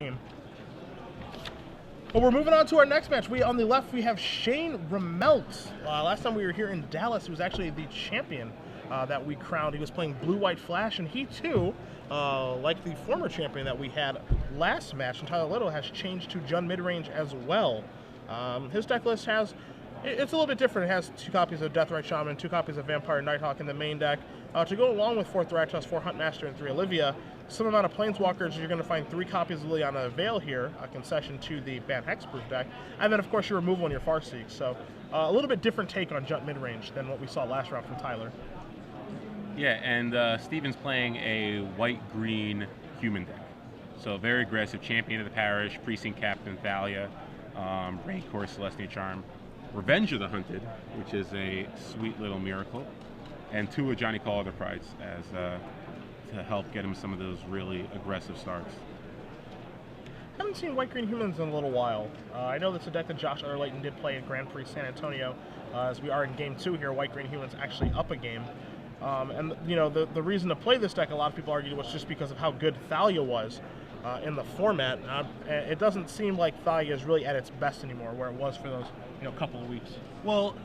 game. Well, we're moving on to our next match. On the left, we have Shane Remelt. Last time we were here in Dallas, he was actually the champion that we crowned. He was playing Blue-White Flash, and he too, like the former champion that we had last match, and Tyler Little, has changed to Jund midrange as well. His deck list it's a little bit different. It has 2 copies of Deathrite Shaman, 2 copies of Vampire Nighthawk in the main deck. To go along with 4 Thraktos, 4 Huntmaster, and 3 Olivia, some amount of Planeswalkers, you're going to find 3 copies of Liliana Veil here, a concession to the Ban Hexproof deck, and then of course your removal on your Farseek. So a little bit different take on Jund midrange than what we saw last round from Tyler. Yeah, and Steven's playing a white-green human deck. So very aggressive, champion of the parish, precinct captain Thalia, Rancor, Celestial Charm, Revenge of the Hunted, which is a sweet little miracle, and 2 of Johnny Call Other Prides as to help get him some of those really aggressive starts. Haven't seen white-green humans in a little while. I know that's a deck that Josh Otterlayton did play in Grand Prix San Antonio. As we are in Game 2 here, white-green humans actually up a game. And you know, the reason to play this deck, a lot of people argued, was just because of how good Thalia was in the format. It doesn't seem like Thalia is really at its best anymore, where it was for those couple of weeks. Well,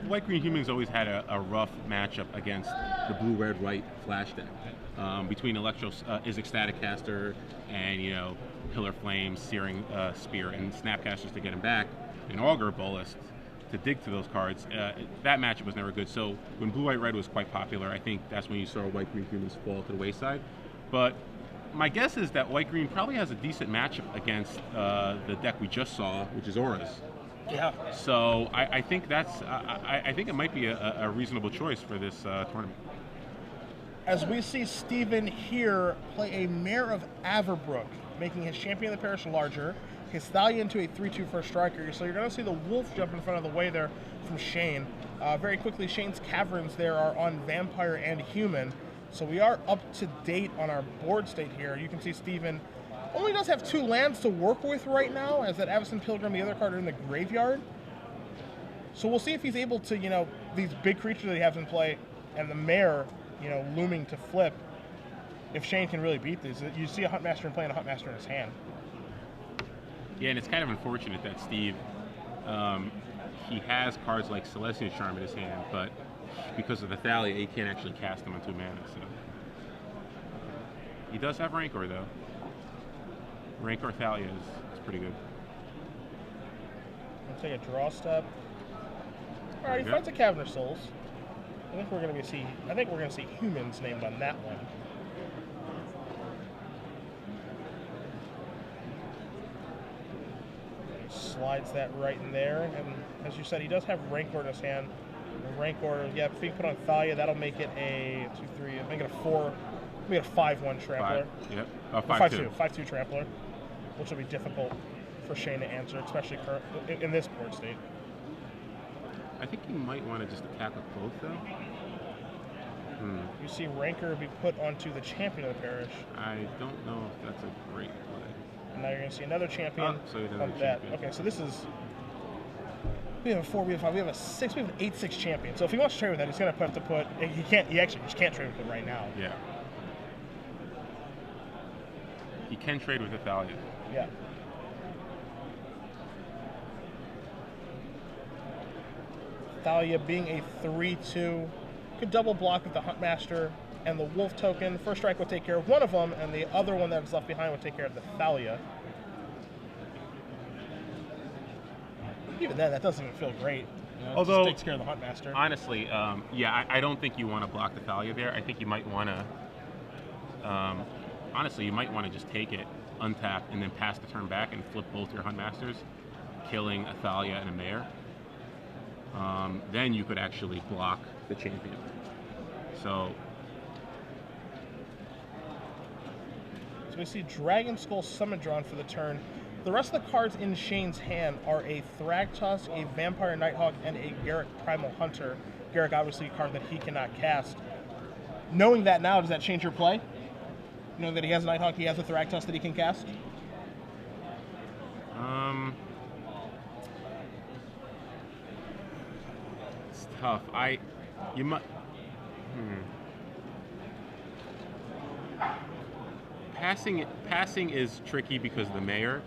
white-green humans always had a rough matchup against the blue-red-white Flash deck. Between Izzet Static Caster and Pillar Flame, Searing Spear, and Snapcasters to get him back, and Augur Bolus to dig to those cards. That matchup was never good. So when blue-white-red was quite popular, I think that's when you saw white-green humans fall to the wayside. But my guess is that white-green probably has a decent matchup against the deck we just saw, which is Auras. Yeah. So I think I think it might be a reasonable choice for this tournament. As we see Steven here play a Mare of Averbrook, making his champion of the parish larger, his Thalia into a 3/2 for a striker. So you're going to see the Wolf jump in front of the way there from Shane. Very quickly, Shane's Caverns there are on Vampire and Human. So we are up to date on our board state here. You can see Steven only does have 2 lands to work with right now, as that Avacyn Pilgrim, the other card, are in the graveyard. So we'll see if he's able to, these big creatures that he has in play, and the Mare, looming to flip, if Shane can really beat these. You see a Huntmaster and playing a Huntmaster in his hand. Yeah, and it's kind of unfortunate that Steve, he has cards like Celestial Charm in his hand, but because of the Thalia, he can't actually cast them on 2 mana. So he does have Rancor, though. Rancor Thalia is pretty good. We'll take a draw step. All right, he finds a Cavern of Souls. I think we're going to see humans named on that one. Slides that right in there, and as you said, he does have Rancor in his hand. Rancor, yeah, if he put on Thalia, that'll make it a 2/3. Make it a 4. Make it a 5/1 Trampler. 5/2. 5/2 Trampler, which will be difficult for Shane to answer, especially in this board state. I think you might want to just attack with both, though. You see Rancor be put onto the champion of the parish. I don't know if that's a great play. And now you're going to see another champion on that. Okay, so this is... We have a 4, we have a 5, we have a 6, we have an 8/6 champion. So if he wants to trade with that, he's going to have to put... He actually just can't trade with it right now. Yeah. He can trade with the Thalia. Yeah. Thalia being a 3/2, could double block with the Huntmaster and the Wolf token. First strike would take care of one of them, and the other one that is left behind would take care of the Thalia. Even then, that doesn't even feel great. Although, it just takes care of the Huntmaster. Honestly, yeah, I don't think you want to block the Thalia there. I think you might want to, honestly, you might want to just take it, untap, and then pass the turn back and flip both your Huntmasters, killing a Thalia and a Mare. Then you could actually block the champion. So we see Dragon Skull Summon drawn for the turn. The rest of the cards in Shane's hand are a Thragtusk, a Vampire Nighthawk, and a Garruk Primal Hunter. Garruk, obviously, a card that he cannot cast. Knowing that now, does that change your play? Knowing that he has a Nighthawk, he has a Thragtusk that he can cast? It's tough. You might. Passing is tricky because of the mayor,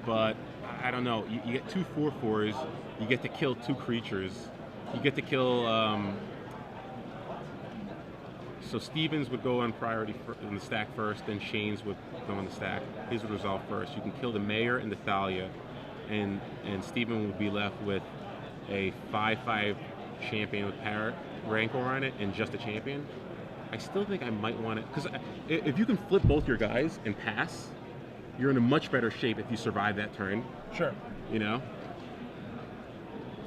but I don't know. You get 2 4/4s. You get to kill 2 creatures. You get to kill. So Stevens would go on priority in the stack first, then Shane's would go on the stack. His would resolve first. You can kill the mayor and the Thalia, and Steven would be left with a 5/5 champion with Parrot Rancor on it and just a champion. I still think I might want it, because if you can flip both your guys and pass, you're in a much better shape if you survive that turn. Sure. You know?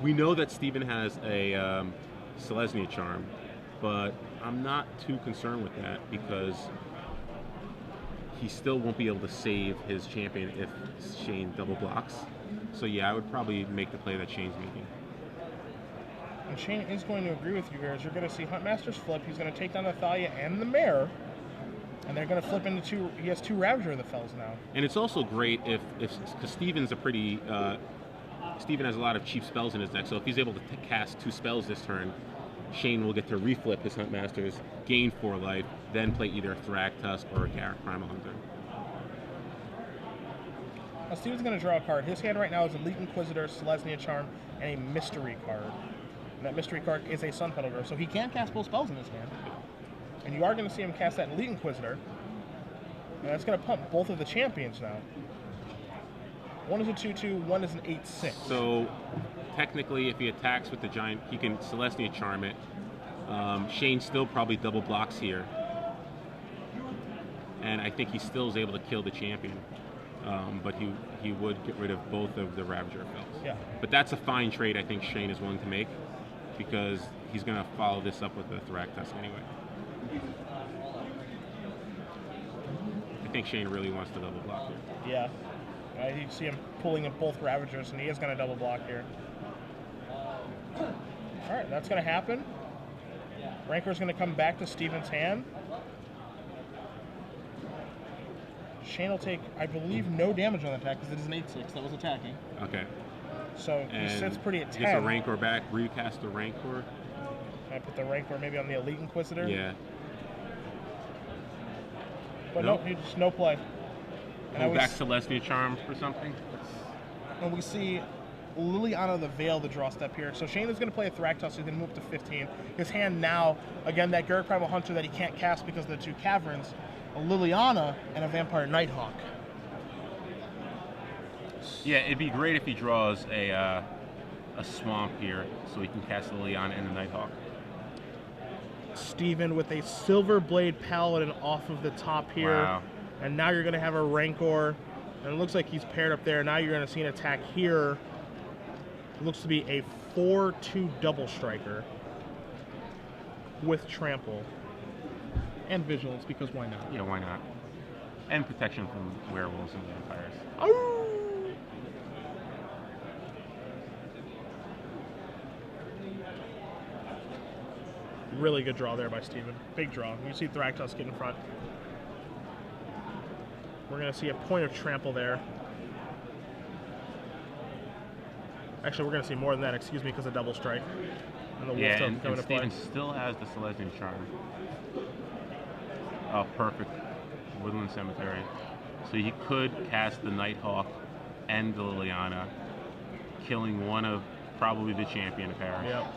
We know that Steven has a Selesnya charm, but I'm not too concerned with that because he still won't be able to save his champion if Shane double blocks. So yeah, I would probably make the play that Shane's making. And Shane is going to agree with you here, as you're going to see Huntmaster's flip. He's going to take down the Thalia and the Mare, and they're going to flip into 2. He has 2 Ravager of the Fells now. And it's also great if because Steven's a pretty Steven has a lot of cheap spells in his deck, so if he's able to cast 2 spells this turn, Shane will get to reflip his Huntmasters, gain 4 life, then play either a Thragtusk or a Garrett Primal Hunter. Now Steven's going to draw a card. His hand right now is Elite Inquisitor, Selesnya Charm, and a Mystery card. And that Mystery card is a Sun Petal Grove, so he can cast both spells in his hand. And you are going to see him cast that Elite Inquisitor. And that's going to pump both of the champions now. One is a 2/2, one is an 8/6. So technically, if he attacks with the giant, he can Selesnya Charm it. Shane still probably double blocks here. And I think he still is able to kill the champion. But he would get rid of both of the Ravager Fells. Yeah. But that's a fine trade I think Shane is willing to make, because he's going to follow this up with a Thragtusk anyway. I think Shane really wants to double block here. Yeah. You see him pulling in both Ravagers, and he is going to double block here. Alright, that's going to happen. Rancor's going to come back to Steven's hand. Shane will take, I believe, no damage on the attack because it is an 8/6 that was attacking. Okay. So he sits pretty at 10. Gets a Rancor back, recast the Rancor. I put the Rancor maybe on the Elite Inquisitor. Yeah. But nope. no, he just no play. Go back Selesnya Charm for something. And we see Liliana the Veil to draw step here. So Shane is going to play a Thragtusk, so he's going to move up to 15. His hand now, again, that Garrett Primal Hunter that he can't cast because of the 2 Caverns, a Liliana, and a Vampire Nighthawk. Yeah, it'd be great if he draws a Swamp here, so he can cast the Liliana and the Nighthawk. Steven with a Silver Blade Paladin off of the top here. Wow. And now you're going to have a Rancor. And it looks like he's paired up there. Now you're going to see an attack here. It looks to be a 4/2 double striker with Trample. And Vigilance, because why not? Yeah, why not? And protection from werewolves and vampires. Oh! Really good draw there by Steven. Big draw. You see Thragtusk get in front. We're going to see a point of Trample there. Actually, we're going to see more than that, excuse me, because of Double Strike. And the Wolf Token coming to play. Steven still has the Selesnya Charm. Oh, perfect. Woodland Cemetery. So he could cast the Nighthawk and the Liliana, killing one of probably the champion of Paris. Yep.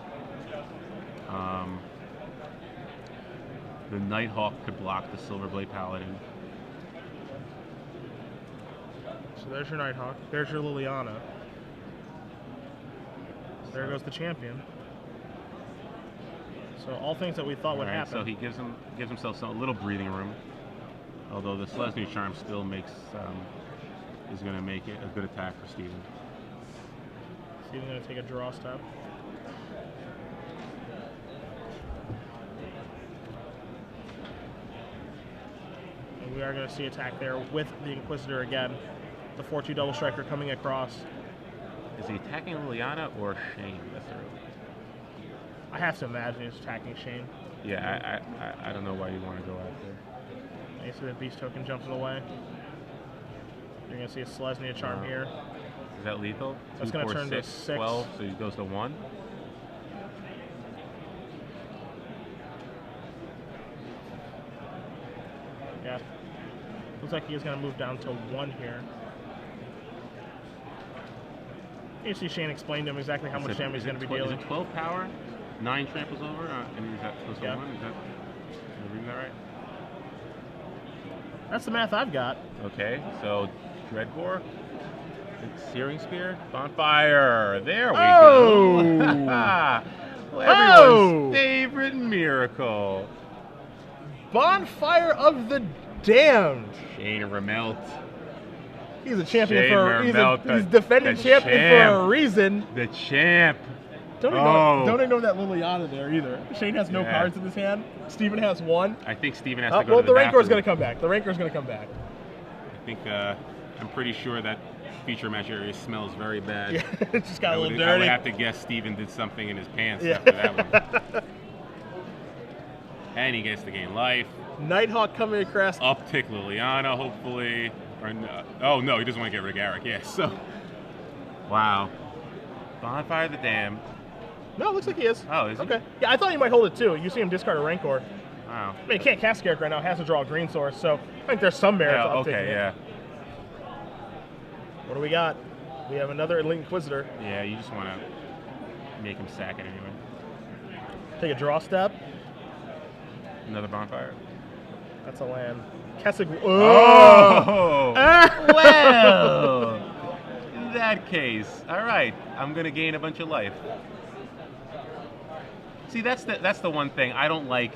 The Nighthawk could block the Silverblade Paladin. So there's your Nighthawk. There's your Liliana. There goes the champion. So all things that we thought would happen. So he gives himself a little breathing room. Although the Selesnya Charm still is going to make it a good attack for Steven. Steven's going to take a draw step. And we are going to see attack there with the Inquisitor again. The 4/2 double striker coming across. Is he attacking Liliana or Shane this early? I have to imagine he's attacking Shane. Yeah, I don't know why you want to go after. You see that Beast Token jumps in the way. You're going to see a Selesnya Charm here. Is that lethal? That's going to turn to 6. 12, so he goes to 1. Yeah. Looks like he is going to move down to 1 here. You see Shane explain to him exactly how much damage he's going to be dealing. Is it 12 power, 9 tramples over, and is that close to 1? Is that, am I reading that right? That's the math I've got. Okay, so Dreadbore, Searing Spear, Bonfire. There we go. Well, everyone's favorite miracle. Bonfire of the Damned. Shane Remelt. He's a champion he's defending champion champ. for a reason. The champ. Don't ignore that Liliana there either. Shane has no cards in his hand. Steven has 1. I think Steven has to go to the the Rancor's bathroom. going to come back. The Rancor's going to come back. I think I'm pretty sure that feature match area smells very bad. Yeah, it just got a little dirty. I would have to guess Steven did something in his pants after that one. And he gets to gain life. Nighthawk coming across. Uptick Liliana, hopefully. Or no. Oh, no, he doesn't want to get rid of Garrick. Yeah, so. Wow. Bonfire the Dam. No, it looks like he is. Oh, is he? Okay. Yeah, I thought he might hold it too. You see him discard a Rancor. Wow. I mean, he can't cast Garrick right now. He has to draw a green source, so I think there's some merit to uptaking it. Yeah. What do we got? We have another Elite Inquisitor. Yeah, you just want to make him sack it anyway. Take a draw step. Another Bonfire. That's a land. Kessig. Oh! Well, in that case, all right, I'm gonna gain a bunch of life. See, that's the one thing I don't like.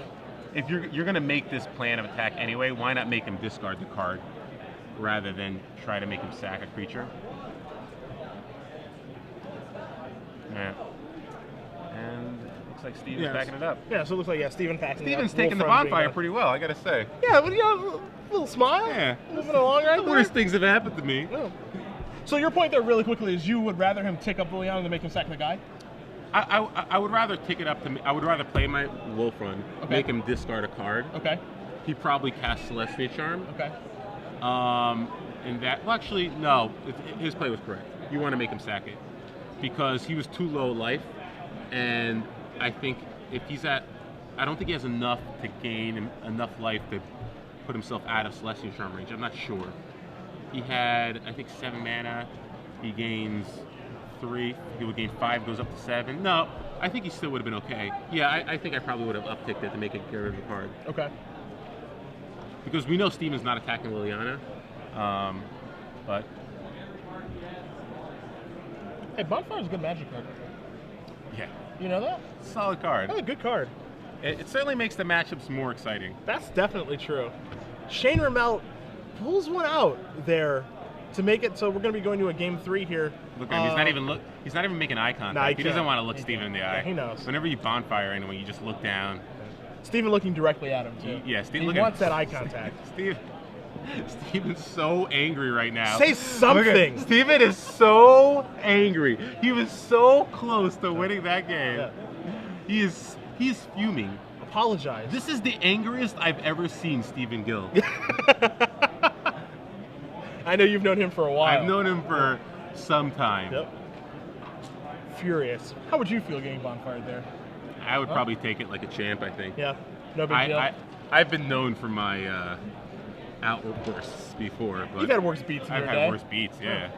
If you're gonna make this plan of attack anyway, why not make him discard the card rather than try to make him sack a creature? Yeah. And looks like Steven's backing it up. Yeah, so it looks like Steven packing it up. Steven's taking the Bonfire pretty well, I gotta say. Yeah, but a little smile. Yeah. Moving along right The there. worst things have happened to me. Yeah. So your point there really quickly is you would rather him tick up Liliana than make him sack the guy? I would rather tick it up to. I would rather play my Wolf Run, make him discard a card. Okay. He probably casts Celestia Charm. Okay. And that. Well, actually, no. His play was correct. You want to make him sack it because he was too low life, and I think if he's at, I don't think he has enough to gain enough life to put himself out of Celestial Charm range. I'm not sure. He had, I think, 7 mana. He gains 3. He would gain 5, goes up to 7. No, I think he still would have been okay. Yeah, I think I probably would have upticked it to make it get rid of the card. Okay. Because we know Steven's not attacking Liliana. But. Hey, Bonfire's a good Magic card. Yeah. You know that? Solid card. That's a good card. It certainly makes the matchups more exciting. That's definitely true. Shane Remelt pulls one out there to make it so we're going to be going to a game 3 here. Look at him. He's not even making eye contact. Nah, he doesn't want to look Steven in the eye. Yeah, he knows. Whenever you Bonfire anyone, you just look down. Steven looking directly at him too. Steven he wants that eye contact. Steven's so angry right now. Say something. Steven is so angry. He was so close to winning that game. Yeah. He's fuming. Apologize. This is the angriest I've ever seen Steven Gill. I know you've known him for a while. I've known him for some time. Yep. Furious. How would you feel getting Bonfire there? I would probably take it like a champ, I think. Yeah. No big deal. I've been known for my outbursts before. But you've had worse beats in your day. I've had worse beats, yeah.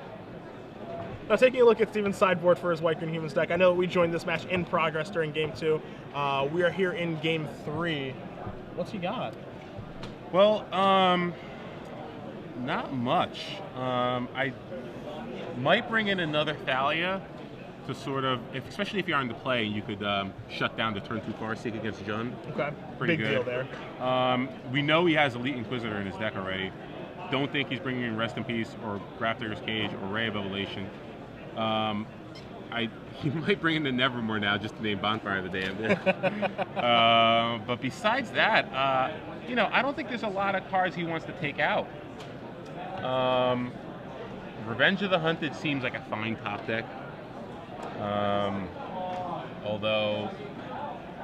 Now, taking a look at Steven's sideboard for his White Green Humans deck, I know we joined this match in progress during Game 2. We are here in Game 3. What's he got? Well, not much. I might bring in another Thalia to sort of, especially if you're on the play, you could shut down the turn 2 Farseek against Jund. Okay, pretty big good. Deal there. We know he has Elite Inquisitor in his deck already. Don't think he's bringing in Rest in Peace or Grafdigger's Cage or Ray of Evolution. He might bring in the Nevermore now just to name Bonfire the Damned. But besides that, I don't think there's a lot of cards he wants to take out. Revenge of the Hunted seems like a fine top deck. Although,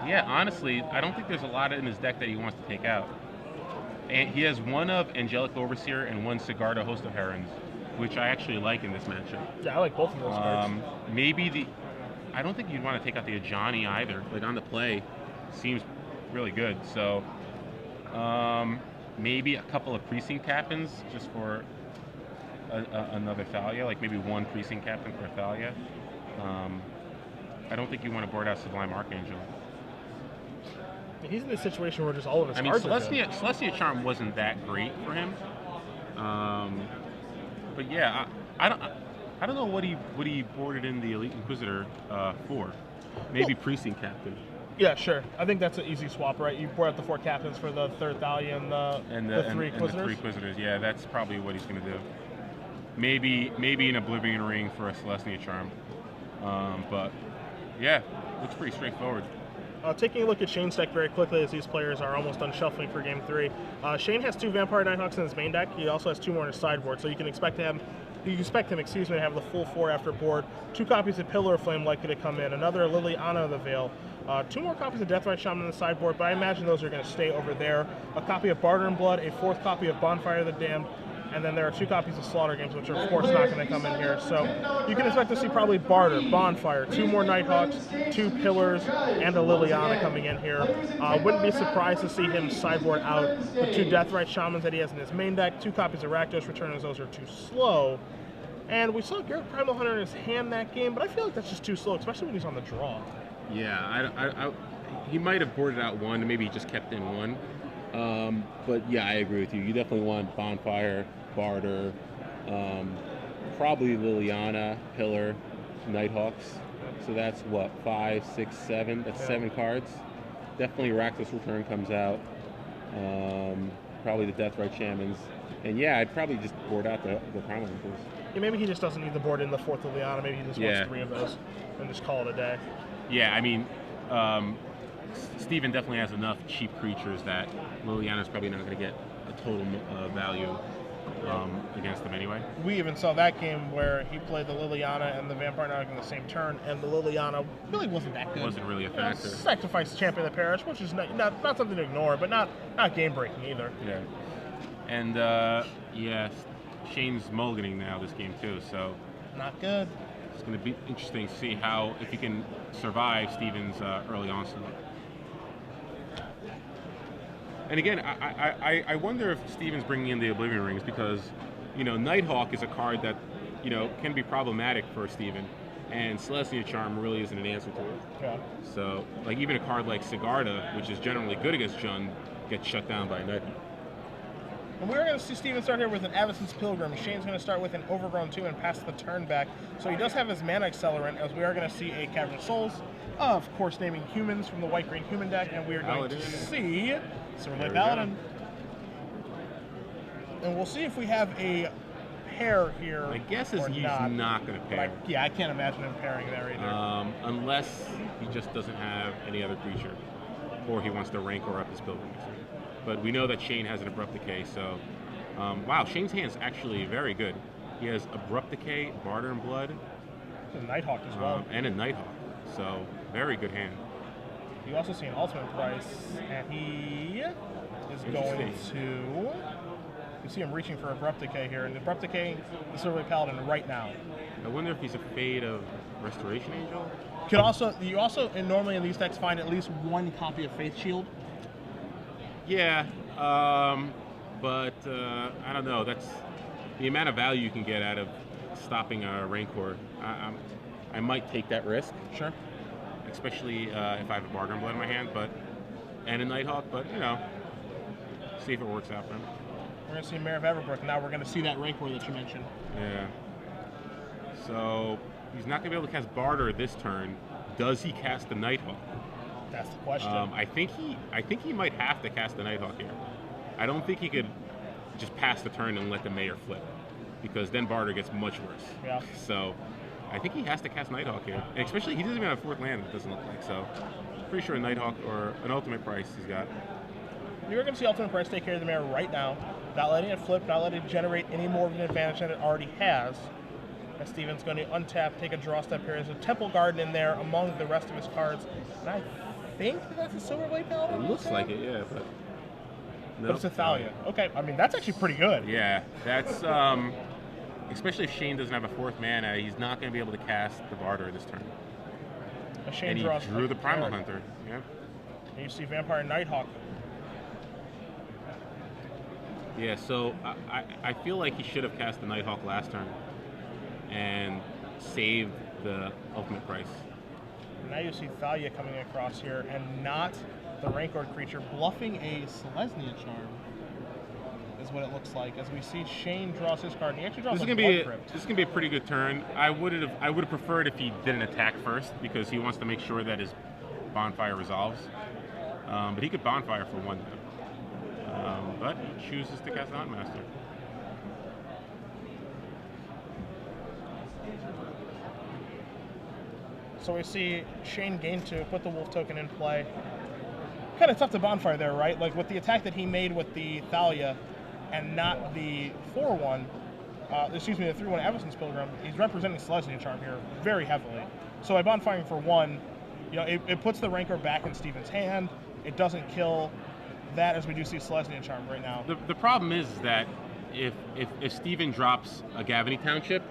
yeah, honestly, I don't think there's a lot in his deck that he wants to take out. And he has one of Angelic Overseer and one Sigarda Host of Herons, which I actually like in this matchup. Yeah, I like both of those cards. I don't think you'd want to take out the Ajani either. Like on the play, seems really good. So, maybe a couple of precinct captains just for another Thalia, like maybe one precinct captain for Thalia. I don't think you want to board out Sublime Archangel. He's in this situation where just all of his I mean, cards are good. Celestia Charm wasn't that great for him. But yeah, I don't know what he boarded in the Elite Inquisitor for. Maybe precinct captain. Yeah, sure. I think that's an easy swap, right? You board out the 4 captains for the 3rd Thalia and the 3 Inquisitors. And the 3 Inquisitors. Yeah, that's probably what he's going to do. Maybe an Oblivion Ring for a Celestia Charm. But yeah, looks pretty straightforward. Taking a look at Shane's deck very quickly as these players are almost done shuffling for Game 3. Shane has 2 Vampire Nighthawks in his main deck. He also has 2 more in his sideboard, so you can expect him to have the full 4 after board. 2 copies of Pillar of Flame likely to come in. Another Liliana of the Veil. 2 more copies of Deathrite Shaman in the sideboard, but I imagine those are going to stay over there. A copy of Barter and Blood, a 4th copy of Bonfire of the Damned, and then there are 2 copies of Slaughter Games, which are of course not going to come in here. So you can expect to see probably Barter, Bonfire, 2 more Nighthawks, 2 Pillars, and a Liliana coming in here. Wouldn't be surprised to see him sideboard out the 2 Deathrite Shamans that he has in his main deck, 2 copies of Rakdos Return as those are too slow. And we saw Garrett Primal Hunter in his hand that game, but I feel like that's just too slow, especially when he's on the draw. Yeah, he might have boarded out 1, maybe he just kept in 1. But yeah, I agree with you. You definitely want Bonfire, Barter, probably Liliana, Pillar, Nighthawks. So that's what, 5, 6, 7? That's 7 cards. Definitely Rakdos Return comes out. Probably the Deathrite Shamans. And yeah, I'd probably just board out the Primal Hunters. Yeah, maybe he just doesn't need to board in the 4th Liliana. Maybe he just wants 3 of those and just call it a day. Yeah, I mean, Steven definitely has enough cheap creatures that Liliana's probably not going to get a total value against them anyway. We even saw that game where he played the Liliana and the Vampire Nighthawk in the same turn, and the Liliana really wasn't that good. Wasn't really a factor. Sacrificed the Champion of the Parish, which is not something to ignore, but not game breaking either. Yeah, and yeah, Shane's mulliganing now this game too, so not good. It's going to be interesting to see if you can survive Steven's early onslaught. And again, I wonder if Steven's bringing in the Oblivion Rings because, Nighthawk is a card that, can be problematic for Steven, and Celestia Charm really isn't an answer to it. Yeah. So, like, even a card like Sigarda, which is generally good against Jund, gets shut down by Nighthawk. And we're going to see Steven start here with an Avacyn's Pilgrim. Shane's going to start with an Overgrown 2 and pass the turn back. So he does have his mana accelerant, as we are going to see a Cavern of Souls, of course naming humans from the white-green human deck, and we are going to see Silverblade Paladin. And we'll see if we have a pair here. My guess is he's not going to pair. I can't imagine him pairing there either. Unless he just doesn't have any other creature, or he wants to Rancor up his Pilgrim. But we know that Shane has an Abrupt Decay, so wow, Shane's hand's actually very good. He has Abrupt Decay, Barter and Blood, a Nighthawk as well, and a Nighthawk. So very good hand. You also see an Ultimate Price, and he is going to. You see him reaching for Abrupt Decay here, and Abrupt Decay the Silverblade Paladin right now. I wonder if he's a Fade of Restoration Angel. You also normally in these decks find at least 1 copy of Faith Shield. Yeah, but I don't know. That's the amount of value you can get out of stopping a Rancor. I might take that risk. Sure. Especially if I have a Barter and Blood in my hand, and a Nighthawk. But see if it works out for him. We're gonna see Mayor of Everbrook. Now we're gonna see that Rancor that you mentioned. Yeah. So he's not gonna be able to cast Barter this turn. Does he cast the Nighthawk? That's the question. I think he might have to cast the Nighthawk here. I don't think he could just pass the turn and let the Mayor flip, because then Barter gets much worse. Yeah. So I think he has to cast Nighthawk here, and especially he doesn't even have 4th land. It doesn't look like so. Pretty sure a Nighthawk or an Ultimate Price he's got. You're going to see Ultimate Price take care of the Mayor right now, not letting it flip, not letting it generate any more of an advantage than it already has. And Steven's going to untap, take a draw step here. There's a Temple Garden in there among the rest of his cards, and I think that's a Silverblade Paladin. It looks like it, yeah, but but it's a Thalia. Okay, I mean that's actually pretty good. Yeah, that's especially if Shane doesn't have a 4th mana, he's not going to be able to cast the Barter this turn. Shane and draws he drew the Primal Hunter. Yeah. And you see Vampire Nighthawk. Yeah, so I feel like he should have cast the Nighthawk last turn and saved the ultimate price. Now you see Thalia coming across here and not the Rancor creature, bluffing a Selesnya Charm is what it looks like. As we see Shane draws his card, and he actually draws This is gonna be a pretty good turn. I would have preferred if he didn't attack first because he wants to make sure that his bonfire resolves. But he could bonfire for one. But he chooses to cast Huntmaster. So we see Shane gain 2, put the Wolf token in play. Kind of tough to bonfire there, right? Like with the attack that he made with the Thalia and not the 4-1, the 3-1 Evanston's Pilgrim, he's representing Selesnya Charm here very heavily. So by bonfiring for 1, you know, it puts the Rancor back in Steven's hand. It doesn't kill that, as we do see Selesnya Charm right now. The problem is that if Steven drops a Gavany Township,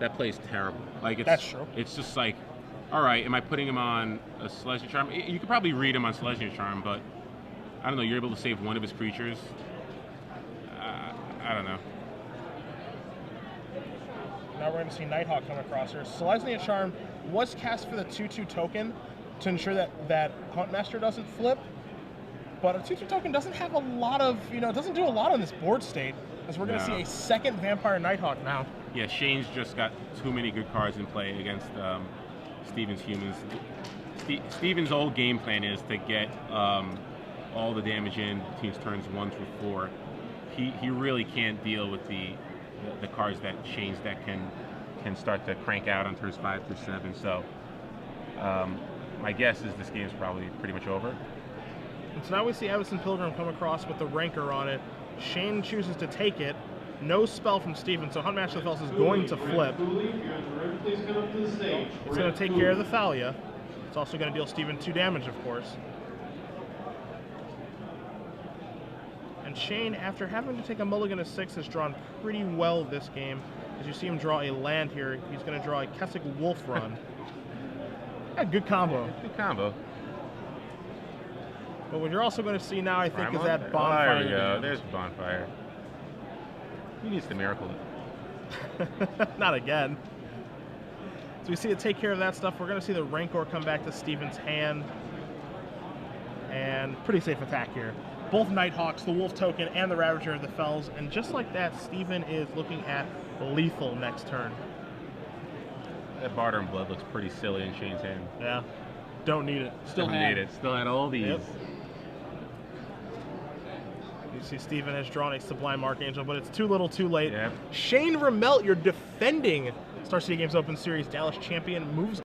that plays terrible. Like That's true. It's just like, all right, am I putting him on a Selesnya Charm? You could probably read him on Selesnya Charm, but I don't know. You're able to save one of his creatures. I don't know. Now we're going to see Nighthawk come across here. Selesnya Charm was cast for the 2/2 token to ensure that Huntmaster doesn't flip, but a 2/2 token doesn't have a lot of, it doesn't do a lot on this board state, as we're going to see a second Vampire Nighthawk now. Yeah, Shane's just got too many good cards in play against Steven's humans. Steven's old game plan is to get all the damage in between turns 1 through 4. He really can't deal with the cards that Shane's deck can start to crank out on turns 5 through 7. So my guess is this game's probably pretty much over. And so now we see Evanston Pilgrim come across with the Rancor on it. Shane chooses to take it. No spell from Steven, so Huntmaster of the Fells is going to flip. It's going to take care of the Thalia. It's also going to deal Steven 2 damage, of course. And Shane, after having to take a mulligan of 6, has drawn pretty well this game. As you see him draw a land here, he's going to draw a Kessig Wolf Run. Yeah, good combo. Good combo. But what you're also going to see now, I think, is that bonfire. There we go. There's bonfire. He needs to miracle it. Not again. So we see it take care of that stuff. We're going to see the Rancor come back to Steven's hand. And pretty safe attack here. Both Nighthawks, the Wolf token, and the Ravager of the Fells. And just like that, Steven is looking at lethal next turn. That Barter and Blood looks pretty silly in Shane's hand. Yeah. Don't need it. Still need it. Still had all these. Yep. You see Steven has drawn a Sublime Archangel, but it's too little too late. Yep. Shane Remelt, your defending Star City Games Open Series Dallas champion, moves